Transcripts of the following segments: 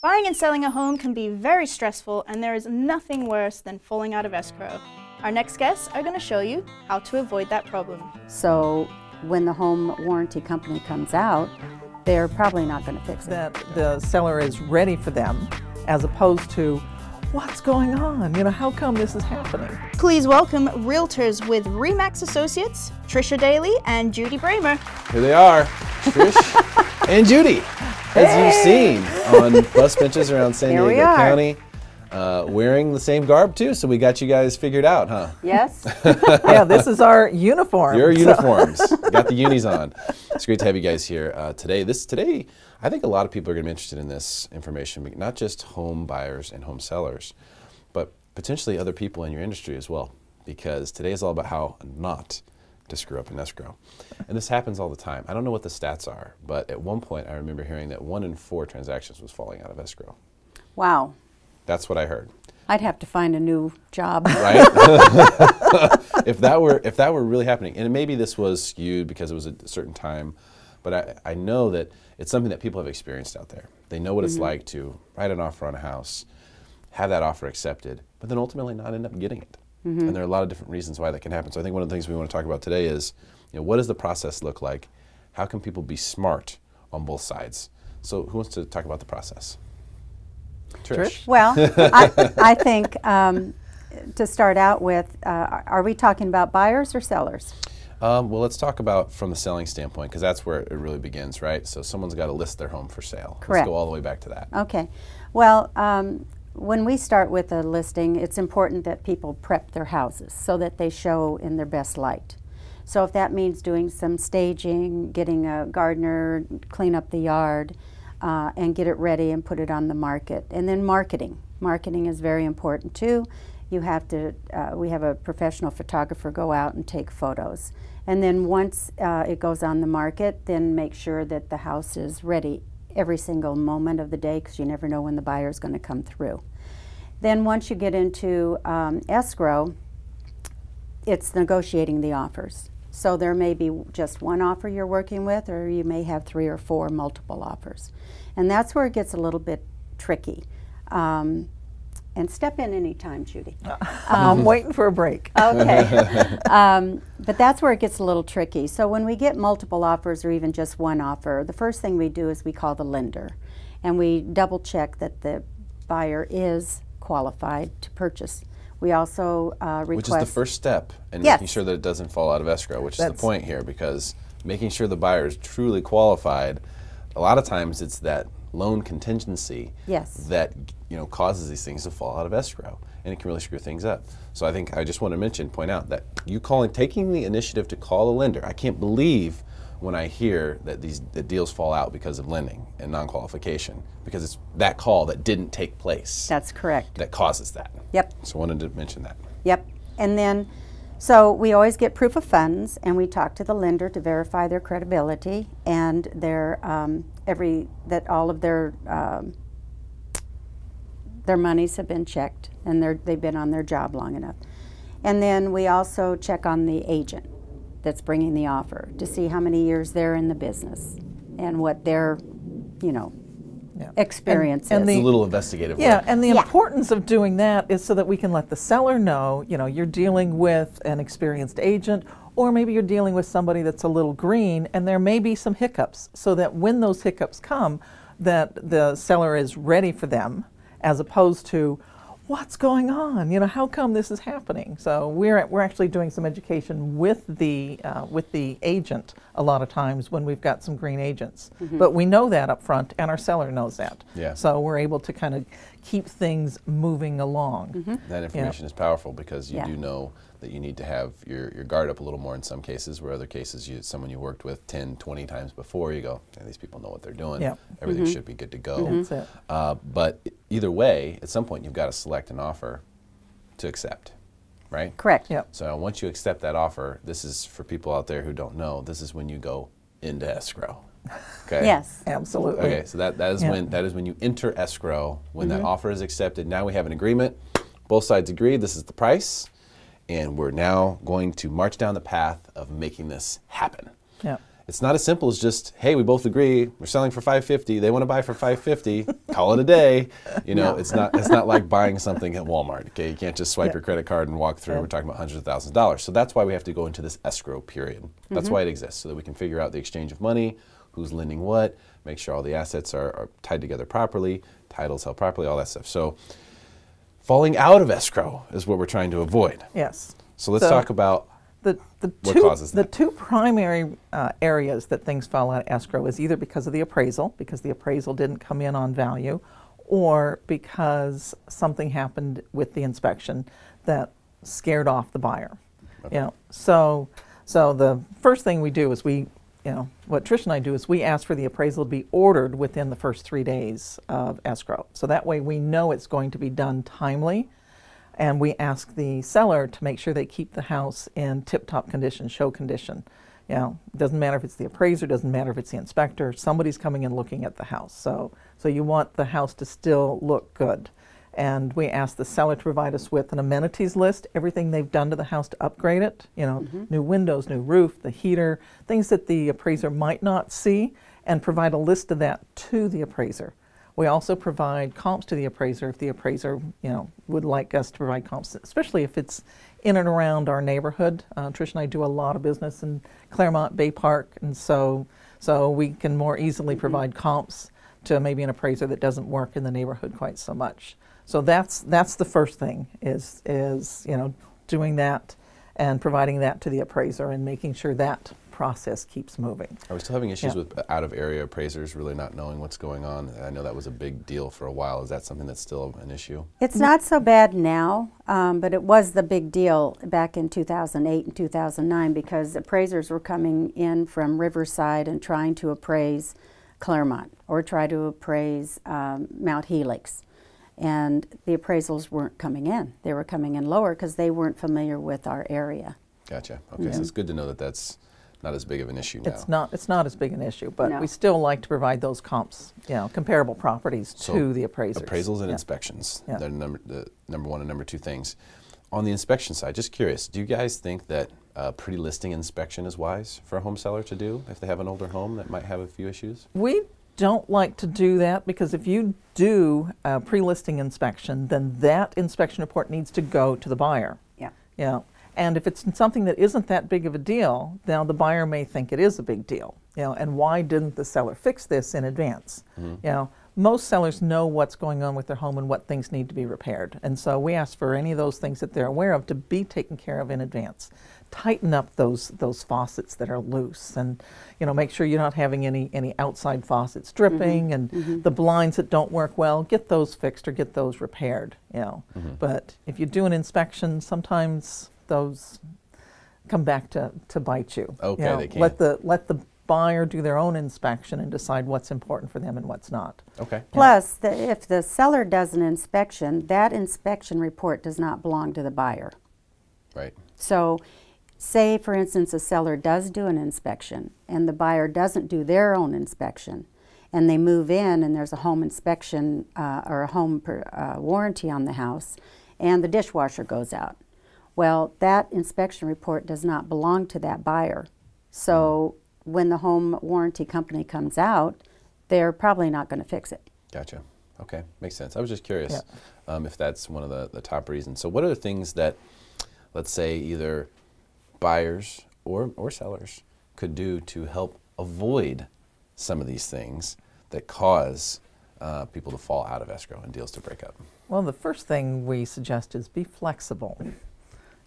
Buying and selling a home can be very stressful, and there is nothing worse than falling out of escrow. Our next guests are going to show you how to avoid that problem. So when the home warranty company comes out, they're probably not going to fix it. That the seller is ready for them, as opposed to, what's going on? You know, how come this is happening? Please welcome realtors with Remax Associates, Trisha Daly and Judy Bramer. Here they are, Trish and Judy, as you've seen on bus benches around San Diego County. Wearing the same garb too, so we got you guys figured out, huh? Yes. Yeah, this is our uniform. Your uniforms. Got the unis on. It's great to have you guys here today. Today, I think a lot of people are going to be interested in this information, not just home buyers and home sellers, but potentially other people in your industry as well, because today is all about how not to screw up an escrow. And this happens all the time. I don't know what the stats are, but at one point I remember hearing that 1 in 4 transactions was falling out of escrow. Wow. That's what I heard. I'd have to find a new job. Right? if that were really happening, and maybe this was skewed because it was a certain time, but I know that it's something that people have experienced out there. They know what it's like to write an offer on a house, have that offer accepted, but then ultimately not end up getting it. And there are a lot of different reasons why that can happen. So I think one of the things we want to talk about today is, you know, what does the process look like? How can people be smart on both sides? So who wants to talk about the process? Trish? Well, I think to start out with, are we talking about buyers or sellers? Well, let's talk about from the selling standpoint, because that's where it really begins, right? So someone's got to list their home for sale. Correct. Let's go all the way back to that. Okay. Well, when we start with a listing, it's important that people prep their houses so that they show in their best light. So if that means doing some staging, getting a gardener, clean up the yard, and get it ready and put it on the market. And then marketing. Marketing is very important too. You have to, we have a professional photographer go out and take photos. And then once it goes on the market, then make sure that the house is ready every single moment of the day, because you never know when the buyer is going to come through. Then once you get into escrow, it's negotiating the offers. So there may be just one offer you're working with, or you may have 3 or 4 multiple offers. And that's where it gets a little bit tricky. And step in anytime, Judy. I'm waiting for a break. Okay. But that's where it gets a little tricky. So when we get multiple offers or even just one offer, the first thing we do is we call the lender. And we double check that the buyer is qualified to purchase. We also request... Which is the first step in making sure that it doesn't fall out of escrow, which is the point here, because making sure the buyer is truly qualified, a lot of times it's that loan contingency that causes these things to fall out of escrow, and it can really screw things up. So I think I just want to point out that taking the initiative to call a lender, I can't believe when I hear that that deals fall out because of lending and non-qualification, because it's that call that didn't take place. That's correct. That causes that. Yep. So I wanted to mention that. Yep. And then, so we always get proof of funds, and we talk to the lender to verify their credibility and their that all of their monies have been checked and they've been on their job long enough. And then we also check on the agent that's bringing the offer to see how many years they're in the business and what their, experience is. It's a little investigative work. Yeah, and the importance of doing that is so that we can let the seller know, you're dealing with an experienced agent, or maybe you're dealing with somebody that's a little green, and there may be some hiccups, so that when those hiccups come, that the seller is ready for them, as opposed to, what's going on? How come this is happening? So we're actually doing some education with the agent a lot of times when we've got some green agents. But we know that up front, and our seller knows that. Yeah. So we're able to kind of keep things moving along. That information is powerful, because you do know that you need to have your guard up a little more in some cases, where other cases, someone you worked with 10, 20 times before, you go, these people know what they're doing. Everything should be good to go. That's it. But either way, at some point you've got to select an offer to accept, right? Correct. Yep. So once you accept that offer, this is for people out there who don't know, this is when you go into escrow. Okay. Yes, absolutely. Okay, so that is when you enter escrow, when that offer is accepted. Now we have an agreement. Both sides agree this is the price, and we're now going to march down the path of making this happen. Yeah. it's not as simple as just, hey, we both agree we're selling for $550. They want to buy for $550. Call it a day. You know, it's not like buying something at Walmart. Okay, you can't just swipe your credit card and walk through. We're talking about hundreds of thousands of dollars. So that's why we have to go into this escrow period. That's why it exists, so that we can figure out the exchange of money, who's lending what, make sure all the assets are tied together properly, titles held properly, all that stuff. So falling out of escrow is what we're trying to avoid. Yes. So let's talk about what causes that. The two primary areas that things fall out of escrow is either because of the appraisal, because the appraisal didn't come in on value, or because something happened with the inspection that scared off the buyer. Okay. You know, so the first thing we do is what Trish and I do is we ask for the appraisal to be ordered within the first 3 days of escrow. So that way we know it's going to be done timely, and we ask the seller to make sure they keep the house in tip-top condition, show condition. You know, it doesn't matter if it's the appraiser, doesn't matter if it's the inspector, somebody's coming in looking at the house. So you want the house to still look good. And we ask the seller to provide us with an amenities list, everything they've done to the house to upgrade it, you know, new windows, new roof, the heater, things that the appraiser might not see, and provide a list of that to the appraiser. We also provide comps to the appraiser if the appraiser, you know, would like us to provide comps, especially if it's in and around our neighborhood. Trish and I do a lot of business in Claremont, Bay Park, and so we can more easily provide comps to maybe an appraiser that doesn't work in the neighborhood quite so much. So that's the first thing is you know, doing that and providing that to the appraiser and making sure that process keeps moving. Are we still having issues with out-of-area appraisers really not knowing what's going on? I know that was a big deal for a while. Is that something that's still an issue? It's not so bad now, but it was the big deal back in 2008 and 2009 because appraisers were coming in from Riverside and trying to appraise Claremont or try to appraise Mount Helix. And the appraisals weren't coming in. They were coming in lower because they weren't familiar with our area. Gotcha. Okay, so it's good to know that that's not as big of an issue now. It's not as big an issue, but we still like to provide those comps, you know, comparable properties to the appraisers. Appraisals and inspections, they're the number one and number two things. On the inspection side, just curious, do you guys think that pre-listing inspection is wise for a home seller to do if they have an older home that might have a few issues? We don't like to do that because if you do a pre-listing inspection, then that inspection report needs to go to the buyer. Yeah. You know, and if it's something that isn't that big of a deal, now the buyer may think it is a big deal. You know, and why didn't the seller fix this in advance? You know, most sellers know what's going on with their home and what things need to be repaired. And so we ask for any of those things that they're aware of to be taken care of in advance. Tighten up those faucets that are loose, and you know, make sure you're not having any outside faucets dripping, and the blinds that don't work well, get those fixed or get those repaired. You know, but if you do an inspection, sometimes those come back to bite you. Okay, you know, they can. Let the buyer do their own inspection and decide what's important for them and what's not. Okay. Plus, if the seller does an inspection, that inspection report does not belong to the buyer. Right. So, say for instance a seller does do an inspection and the buyer doesn't do their own inspection, and they move in and there's a home inspection or a home warranty on the house, and the dishwasher goes out. Well, that inspection report does not belong to that buyer. So when the home warranty company comes out, they're probably not going to fix it. Gotcha. Okay, makes sense. I was just curious if that's one of the top reasons. So what are the things that, let's say, either buyers or sellers could do to help avoid some of these things that cause people to fall out of escrow and deals to break up? Well, the first thing we suggest is be flexible.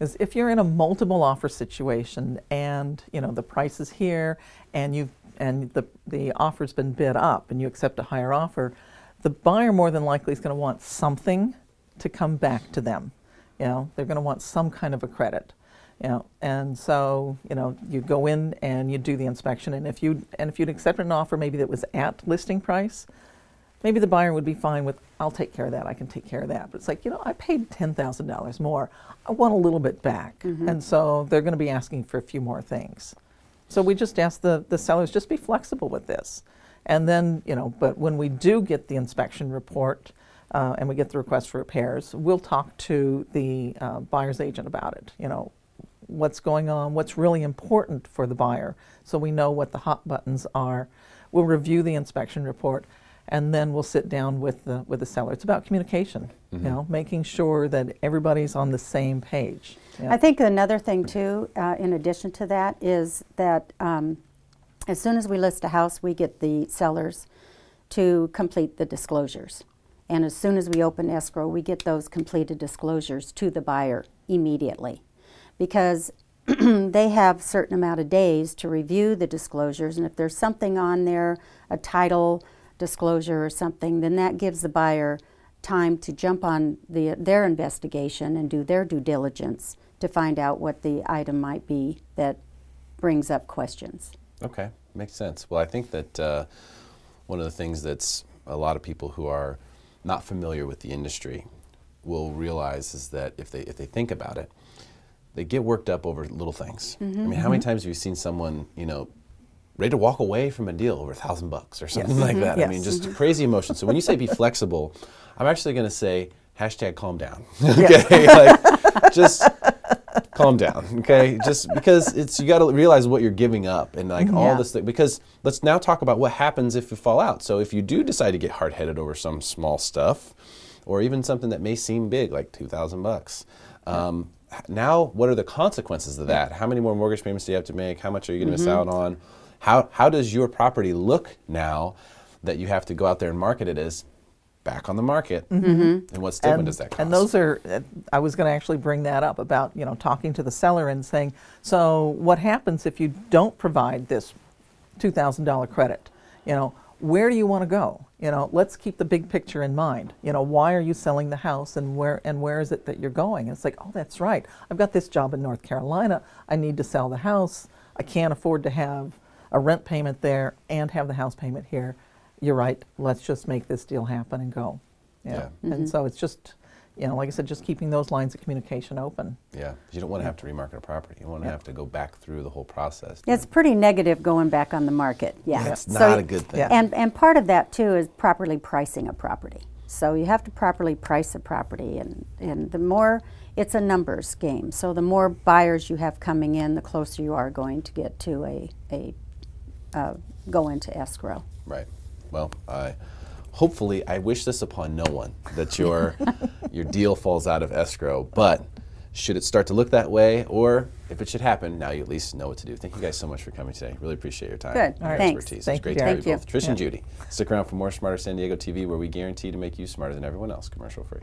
Is if you're in a multiple offer situation and you know the price is here and the offer's been bid up and you accept a higher offer, the buyer more than likely is going to want something to come back to them. You know, they're going to want some kind of a credit. You know, and so you know you go in and you do the inspection, and if you'd accepted an offer maybe that was at listing price, maybe the buyer would be fine with, I'll take care of that, I can take care of that. But it's like, you know, I paid $10,000 more. I want a little bit back. And so they're going to be asking for a few more things. So we just ask the sellers, just be flexible with this. And then, you know, but when we do get the inspection report and we get the request for repairs, we'll talk to the buyer's agent about it. You know, what's going on, what's really important for the buyer, so we know what the hot buttons are. We'll review the inspection report, and then we'll sit down with the seller. It's about communication, you know, making sure that everybody's on the same page. Yeah. I think another thing too, in addition to that, is that as soon as we list a house, we get the sellers to complete the disclosures. And as soon as we open escrow, we get those completed disclosures to the buyer immediately, because they have a certain amount of days to review the disclosures, and if there's something on there, a title disclosure or something, then that gives the buyer time to jump on their investigation and do their due diligence to find out what the item might be that brings up questions. Okay, makes sense. Well, I think that one of the things that's a lot of people who are not familiar with the industry will realize is that if they think about it, they get worked up over little things. I mean, how many times have you seen someone, you know, ready to walk away from a deal over $1,000 or something like that? Yes. I mean, just crazy emotions. So when you say be flexible, I'm actually going to say hashtag calm down. Okay, like just calm down. Okay, just because you got to realize what you're giving up and like all this thing. Because let's now talk about what happens if you fall out. So if you do decide to get hard-headed over some small stuff, or even something that may seem big, like $2,000. Now, what are the consequences of that? How many more mortgage payments do you have to make? How much are you going to miss out on? How does your property look now that you have to go out there and market it as back on the market? And what statement does that cost? And those are, I was going to actually bring that up about, you know, talking to the seller and saying, so what happens if you don't provide this $2,000 credit? You know, where do you want to go? You know, let's keep the big picture in mind. You know, why are you selling the house, and where is it that you're going? And it's like, oh, that's right. I've got this job in North Carolina. I need to sell the house. I can't afford to have a rent payment there and have the house payment here. You're right. Let's just make this deal happen and go. Yeah. And so it's just, you know, like I said, just keeping those lines of communication open. Yeah, you don't want to have to remarket a property. You want to have to go back through the whole process. It's pretty negative going back on the market. Yeah, it's not a good thing. Yeah. And part of that too is properly pricing a property. So you have to properly price a property, and the more, it's a numbers game. So the more buyers you have coming in, the closer you are going to get to go into escrow. Right. Well, hopefully, I wish this upon no one, that your deal falls out of escrow. But should it start to look that way, or if it should happen, now you at least know what to do. Thank you guys so much for coming today. Really appreciate your time. Good. And your Thanks. expertise. Thank It's great you. to have Thank you you. both. Trish and Judy, stick around for more Smarter San Diego TV, where we guarantee to make you smarter than everyone else, commercial free.